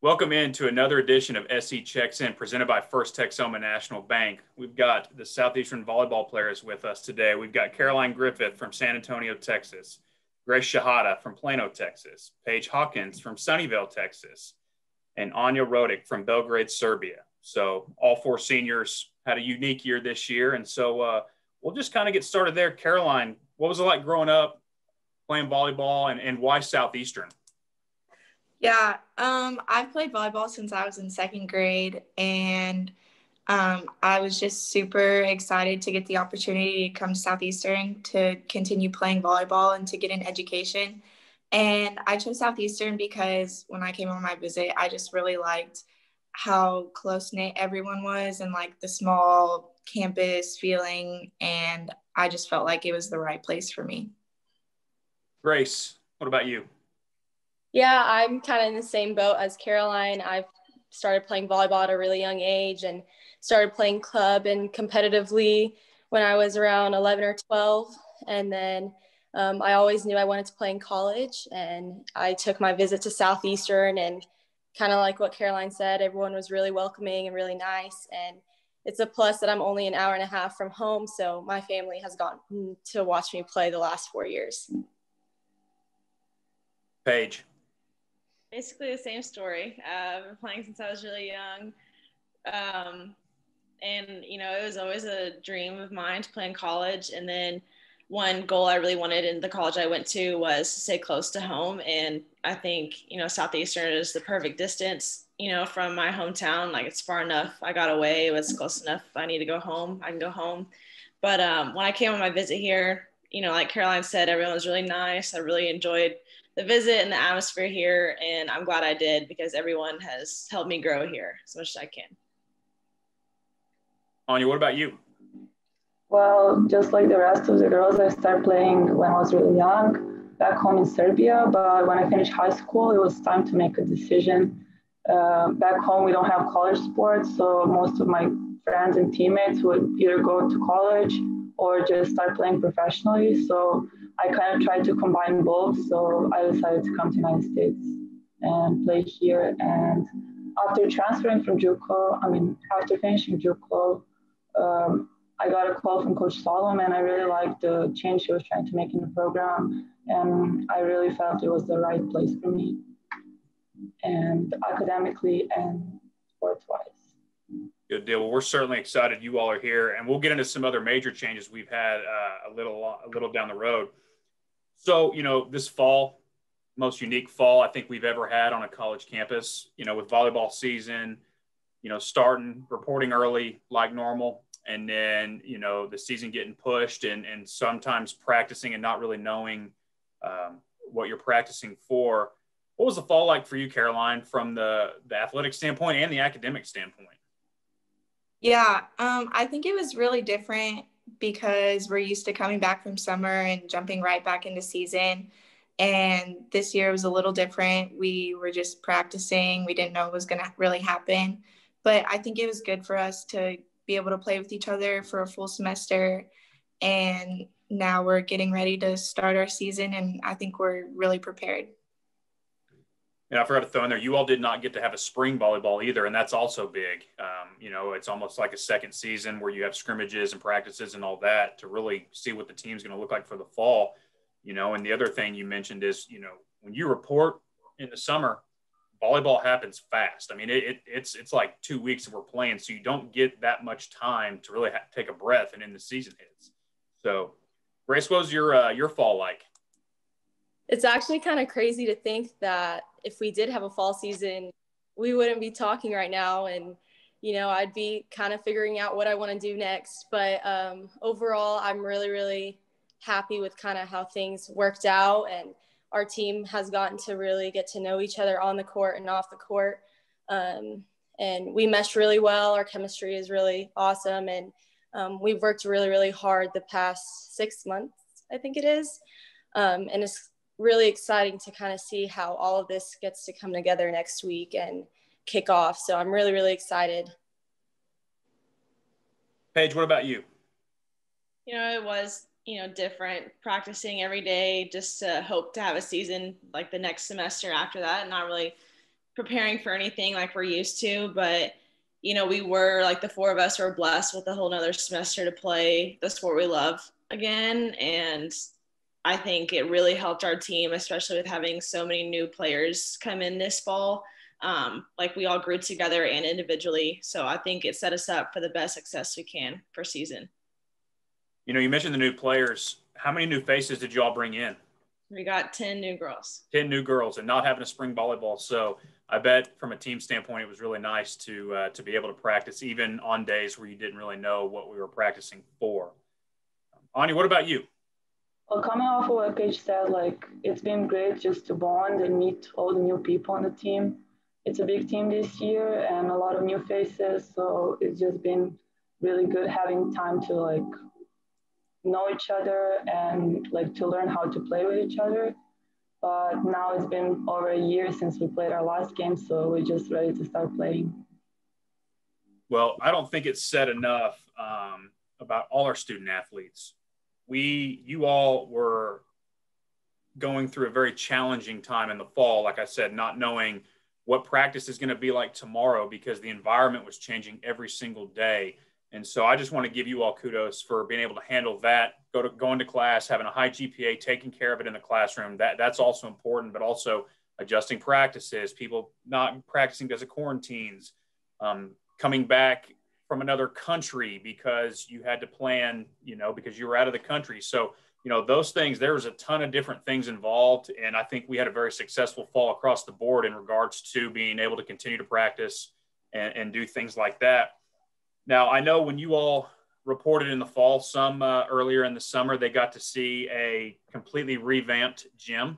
Welcome into another edition of SC Checks In, presented by First Texoma National Bank. We've got the Southeastern volleyball players with us today. We've got Caroline Griffith from San Antonio, Texas, Grace Shehadeh from Plano, Texas, Paige Hawkins from Sunnyvale, Texas, and Aleksandra Rodic from Belgrade, Serbia. So all four seniors had a unique year this year, and so we'll just kind of get started there. Caroline, what was it like growing up playing volleyball, and why Southeastern? Yeah, I've played volleyball since I was in second grade, and I was just super excited to get the opportunity to come to Southeastern to continue playing volleyball and to get an education. And I chose Southeastern because when I came on my visit, I just really liked how close-knit everyone was and like the small campus feeling, and I just felt like it was the right place for me. Grace, what about you? Yeah, I'm kind of in the same boat as Caroline. I've started playing volleyball at a really young age and started playing club and competitively when I was around 11 or 12. And then I always knew I wanted to play in college. And I took my visit to Southeastern, and kind of like what Caroline said, everyone was really welcoming and really nice. And it's a plus that I'm only an hour and a half from home. So my family has gotten to watch me play the last 4 years. Paige. Basically the same story. I've been playing since I was really young. And, you know, it was always a dream of mine to play in college. And then one goal I really wanted in the college I went to was to stay close to home. And I think, you know, Southeastern is the perfect distance, you know, from my hometown. Like, it's far enough. I got away. It was close enough. If I need to go home, I can go home. But when I came on my visit here, you know, like Caroline said, everyone was really nice. I really enjoyed the visit and the atmosphere here, and I'm glad I did because everyone has helped me grow here as much as I can. Anya, what about you? Well, just like the rest of the girls, I started playing when I was really young, back home in Serbia. But when I finished high school, it was time to make a decision. Back home, we don't have college sports, so most of my friends and teammates would either go to college or just start playing professionally. So I kind of tried to combine both. So I decided to come to the United States and play here. And after transferring from after finishing JUCO, I got a call from Coach Solomon, and I really liked the change she was trying to make in the program. And I really felt it was the right place for me, and academically and sports-wise. Good deal. Well, we're certainly excited you all are here, and we'll get into some other major changes we've had a little down the road. So, you know, this fall, most unique fall I think we've ever had on a college campus, you know, with volleyball season, you know, starting, reporting early like normal, and then, you know, the season getting pushed and sometimes practicing and not really knowing what you're practicing for. What was the fall like for you, Caroline, from the athletic standpoint and the academic standpoint? Yeah, I think it was really different because we're used to coming back from summer and jumping right back into season. And this year was a little different. We were just practicing. We didn't know what was going to really happen. But I think it was good for us to be able to play with each other for a full semester. And now we're getting ready to start our season, and I think we're really prepared. And I forgot to throw in there, you all did not get to have a spring volleyball either, and that's also big. You know, it's almost like a second season where you have scrimmages and practices and all that to really see what the team's going to look like for the fall. You know, and the other thing you mentioned is, you know, when you report in the summer, volleyball happens fast. I mean, it's like 2 weeks that we're playing, so you don't get that much time to really take a breath, and then the season hits. So, Grace, what was your fall like? It's actually kind of crazy to think that if we did have a fall season, we wouldn't be talking right now. And, you know, I'd be kind of figuring out what I want to do next. But overall, I'm really, really happy with kind of how things worked out. And our team has gotten to really get to know each other on the court and off the court. And we meshed really well. Our chemistry is really awesome. And we've worked really, really hard the past 6 months, I think it is. And it's really exciting to kind of see how all of this gets to come together next week and kick off. So I'm really, really excited. Paige, what about you? You know, it was, you know, different practicing every day just to hope to have a season like the next semester after that, and not really preparing for anything like we're used to, but you know, we were like the four of us were blessed with a whole nother semester to play the sport we love again. And I think it really helped our team, especially with having so many new players come in this fall. Like we all grew together and individually. So I think it set us up for the best success we can for season. You know, you mentioned the new players. How many new faces did you all bring in? We got 10 new girls. 10 new girls and not having a spring volleyball. So I bet from a team standpoint, it was really nice to be able to practice even on days where you didn't really know what we were practicing for. Anya, what about you? Well, coming off of what Paige said, like it's been great just to bond and meet all the new people on the team. It's a big team this year and a lot of new faces. So it's just been really good having time to like know each other and like to learn how to play with each other. But now it's been over a year since we played our last game, so we're just ready to start playing. Well, I don't think it's said enough about all our student athletes. You all were going through a very challenging time in the fall, like I said, not knowing what practice is going to be like tomorrow because the environment was changing every single day. And so I just want to give you all kudos for being able to handle that, going to class, having a high GPA, taking care of it in the classroom. That's also important, but also adjusting practices, people not practicing because of quarantines, coming back from another country because you had to plan, you know, because you were out of the country. So, you know, those things, there was a ton of different things involved. And I think we had a very successful fall across the board in regards to being able to continue to practice and do things like that. Now, I know when you all reported in the fall, some earlier in the summer, they got to see a completely revamped gym.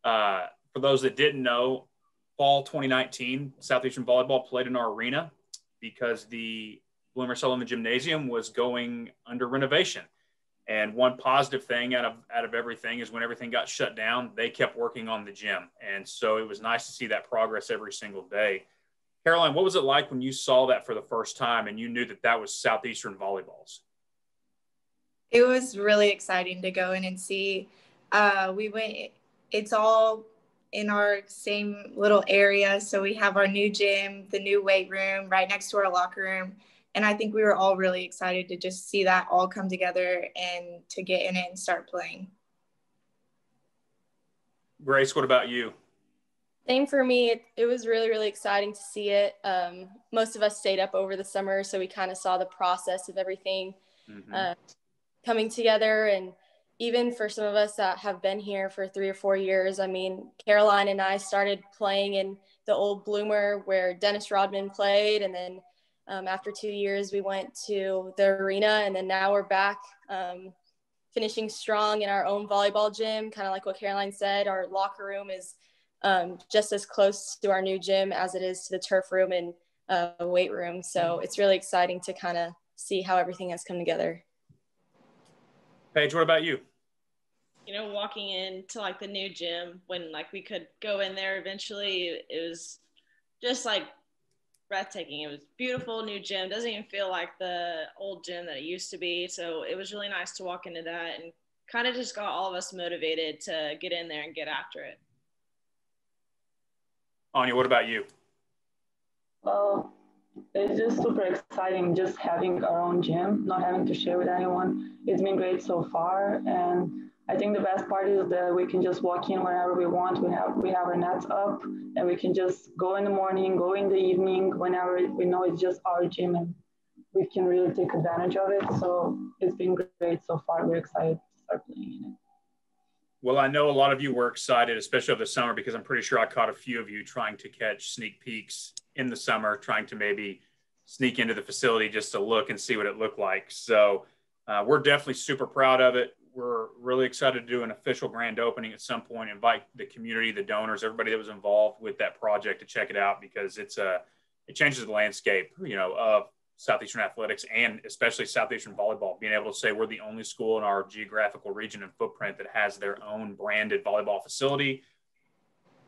For those that didn't know, fall 2019, Southeastern Volleyball played in our arena because the Bloomer Sullivan Gymnasium was going under renovation. And one positive thing out of everything is when everything got shut down, they kept working on the gym. And so it was nice to see that progress every single day. Caroline, what was it like when you saw that for the first time and you knew that that was Southeastern Volleyballs? It was really exciting to go in and see. It's all in our same little area. So we have our new gym, the new weight room right next to our locker room. And I think we were all really excited to just see that all come together and to get in it and start playing. Grace, what about you? Same for me. It was really, really exciting to see it. Most of us stayed up over the summer, so we kind of saw the process of everything coming together. And even for some of us that have been here for 3 or 4 years, I mean, Caroline and I started playing in the old Bloomer where Dennis Rodman played. And then after 2 years, we went to the arena. And then now we're back finishing strong in our own volleyball gym. Kind of like what Caroline said, our locker room is just as close to our new gym as it is to the turf room and weight room. So it's really exciting to kind of see how everything has come together. Paige, what about you? You know, walking into like the new gym when like we could go in there eventually, it was just like breathtaking. It was beautiful new gym. Doesn't even feel like the old gym that it used to be. So it was really nice to walk into that and kind of just got all of us motivated to get in there and get after it. Anya, what about you? Well, it's just super exciting just having our own gym, not having to share with anyone. It's been great so far. And I think the best part is that we can just walk in whenever we want. We have our nets up and we can just go in the morning, go in the evening, whenever we know it's just our gym and we can really take advantage of it. So it's been great so far. We're excited to start playing in it. Well, I know a lot of you were excited, especially over the summer, because I'm pretty sure I caught a few of you trying to catch sneak peeks in the summer, trying to maybe sneak into the facility just to look and see what it looked like. So we're definitely super proud of it. We're really excited to do an official grand opening at some point, invite the community, the donors, everybody that was involved with that project to check it out because it changes the landscape, you know, of Southeastern athletics and especially Southeastern volleyball, being able to say we're the only school in our geographical region and footprint that has their own branded volleyball facility,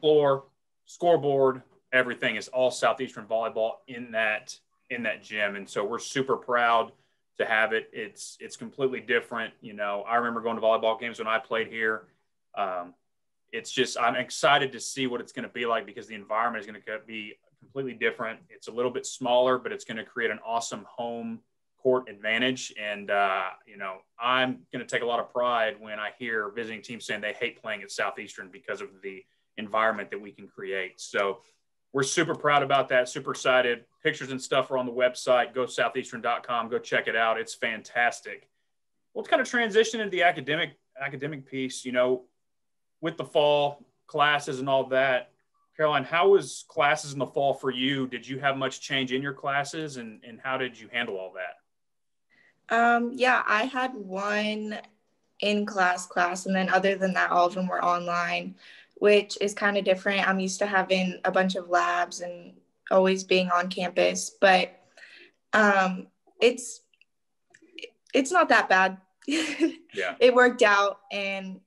floor, scoreboard, everything is all Southeastern volleyball in that gym. And so we're super proud to have it. It's completely different. You know, I remember going to volleyball games when I played here. it's just, I'm excited to see what it's going to be like, because the environment is going to be completely different. It's a little bit smaller, but it's going to create an awesome home court advantage. And, you know, I'm going to take a lot of pride when I hear visiting teams saying they hate playing at Southeastern because of the environment that we can create. So we're super proud about that, super excited. Pictures and stuff are on the website, GoSoutheastern.com. Go check it out. It's fantastic. We'll kind of transition into the academic piece, you know, with the fall classes and all that. Caroline, how was classes in the fall for you? Did you have much change in your classes, and how did you handle all that? Yeah, I had one in-class class, and then other than that, all of them were online, which is kind of different. I'm used to having a bunch of labs and always being on campus, but it's not that bad. Yeah. It worked out, and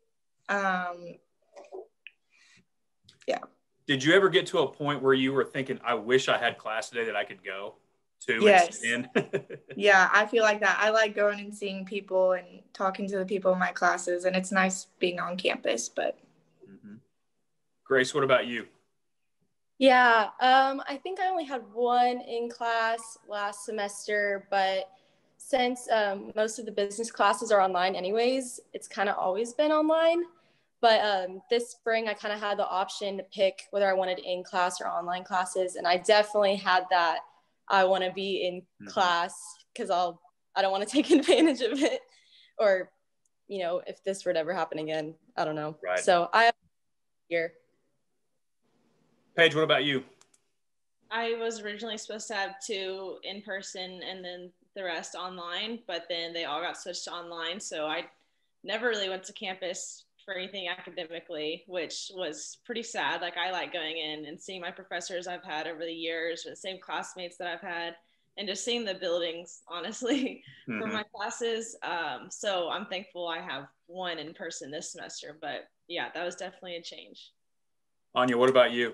yeah. Did you ever get to a point where you were thinking, I wish I had class today that I could go to? Yes. And Yeah, I feel like that. I like going and seeing people and talking to the people in my classes, and it's nice being on campus. But Grace, what about you? Yeah, I think I only had one in class last semester, but since most of the business classes are online anyways, it's kind of always been online. But this spring, I kind of had the option to pick whether I wanted in-class or online classes. And I definitely had that. I want to be in class because I don't want to take advantage of it. Or, you know, if this would ever happen again, I don't know. Right. So I have here. Paige, what about you? I was originally supposed to have 2 in person and then the rest online, but then they all got switched to online. So I never really went to campus for anything academically, which was pretty sad. Like, I like going in and seeing my professors I've had over the years, or the same classmates that I've had, and just seeing the buildings, honestly, for my classes. So I'm thankful I have one in person this semester, but yeah, that was definitely a change. Anya, what about you?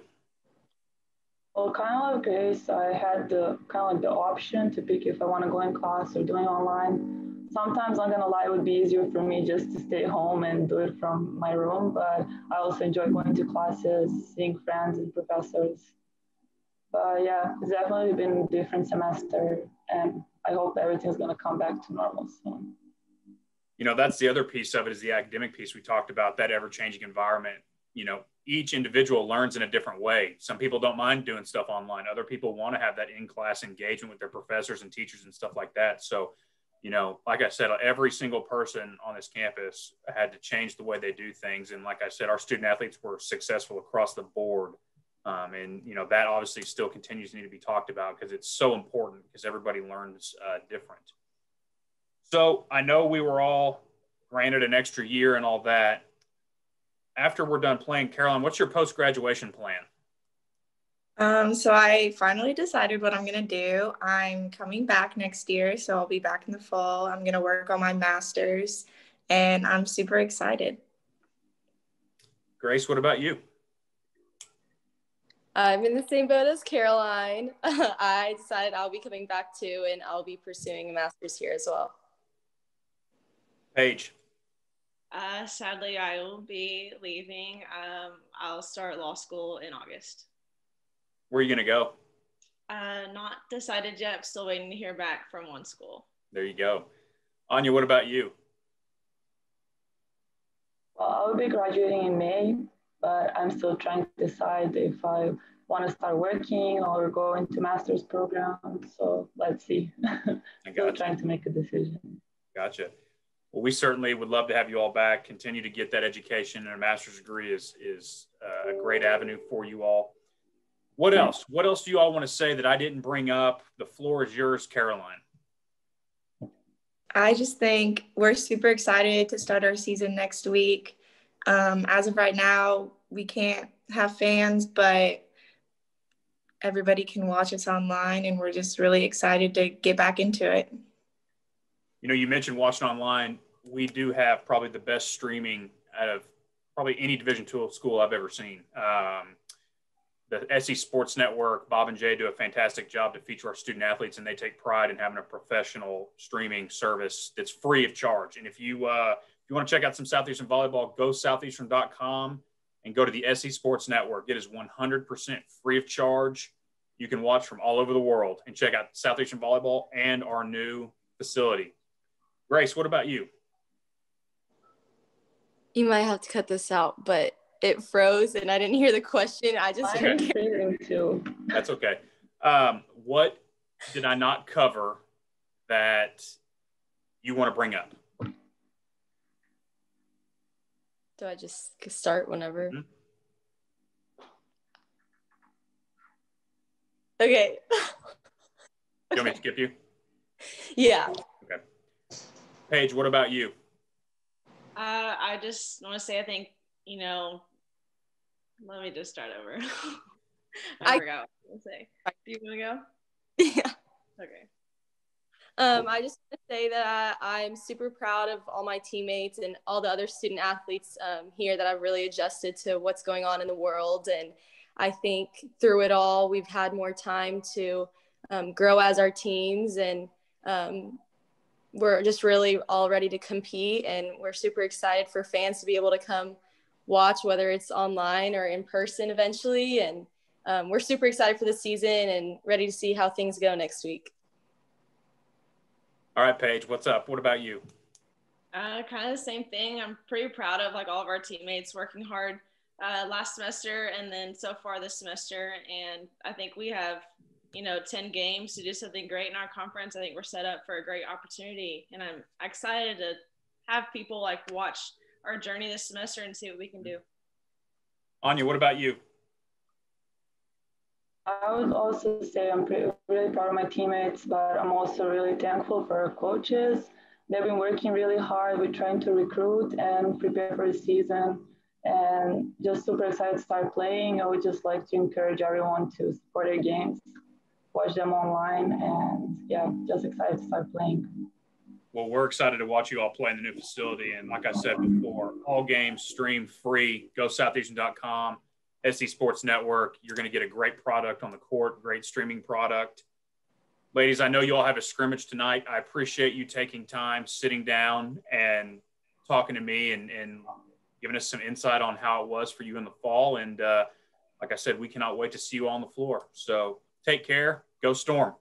Well, kind of like Grace, I had the option to pick if I want to go in class or doing online. Sometimes, I'm gonna lie, it would be easier for me just to stay home and do it from my room, but I also enjoy going to classes, seeing friends and professors. But yeah, it's definitely been a different semester, and I hope everything's gonna come back to normal soon. You know, that's the other piece of it, is the academic piece. We talked about that ever-changing environment. You know, each individual learns in a different way. Some people don't mind doing stuff online. Other people want to have that in-class engagement with their professors and teachers and stuff like that. So, you know, like I said, every single person on this campus had to change the way they do things. And like I said, our student athletes were successful across the board. And, you know, that obviously still continues to need to be talked about, because it's so important, because everybody learns different. So I know we were all granted an extra year and all that. After we're done playing, Caroline, what's your post-graduation plan? So I finally decided what I'm going to do. I'm coming back next year, so I'll be back in the fall. I'm going to work on my master's, and I'm super excited. Grace, what about you? I'm in the same boat as Caroline. I decided I'll be coming back too, and I'll be pursuing a master's here as well. Paige? Sadly, I will be leaving. I'll start law school in August. Where are you going to go? Not decided yet. I'm still waiting to hear back from one school. There you go. Anya, what about you? Well, I will be graduating in May, but I'm still trying to decide if I want to start working or go into master's program. So let's see. Still trying to make a decision. Gotcha. Well, we certainly would love to have you all back. Continue to get that education, and a master's degree is a great avenue for you all. What else? What else do you all want to say that I didn't bring up? The floor is yours, Caroline. I just think we're super excited to start our season next week. As of right now, we can't have fans, but everybody can watch us online, and we're just really excited to get back into it. You know, you mentioned watching online. We do have probably the best streaming out of probably any Division II school I've ever seen. The SE Sports Network, Bob and Jay do a fantastic job to feature our student athletes, and they take pride in having a professional streaming service that's free of charge. And if you want to check out some Southeastern volleyball, go southeastern.com and go to the SC Sports Network. It is 100% free of charge. You can watch from all over the world and check out Southeastern Volleyball and our new facility. Grace, what about you? You might have to cut this out, but it froze and I didn't hear the question. I just I'm freezing too. That's okay. What did I not cover that you want to bring up? Do I just start whenever? Mm-hmm. Okay. You want me to skip you? Yeah. Okay. Paige, what about you? I just want to say, I think, let me just start over. I forgot what I was going to say. Do you want to go? Yeah. Okay. I just want to say that I'm super proud of all my teammates and all the other student athletes here that I've really adjusted to what's going on in the world. And I think through it all, we've had more time to grow as our teams, and we're just really all ready to compete. And we're super excited for fans to be able to come watch, whether it's online or in person eventually. And we're super excited for the season and ready to see how things go next week. All right, Paige, what's up? What about you? Kind of the same thing. I'm pretty proud of all of our teammates working hard last semester and then so far this semester. And I think we have, 10 games to do something great in our conference. I think we're set up for a great opportunity. And I'm excited to have people watch our journey this semester and see what we can do. Anya, what about you? I would also say I'm really proud of my teammates, but I'm also really thankful for our coaches. They've been working really hard with trying to recruit and prepare for the season, and just super excited to start playing. I would just like to encourage everyone to support their games, watch them online, and yeah, just excited to start playing. Well, we're excited to watch you all play in the new facility. And like I said before, all games stream free. GoSoutheastern.com. SC Sports Network. You're going to get a great product on the court, great streaming product. Ladies, I know you all have a scrimmage tonight. I appreciate you taking time, sitting down and talking to me and giving us some insight on how it was for you in the fall. And like I said, we cannot wait to see you on the floor. So take care. Go Storm.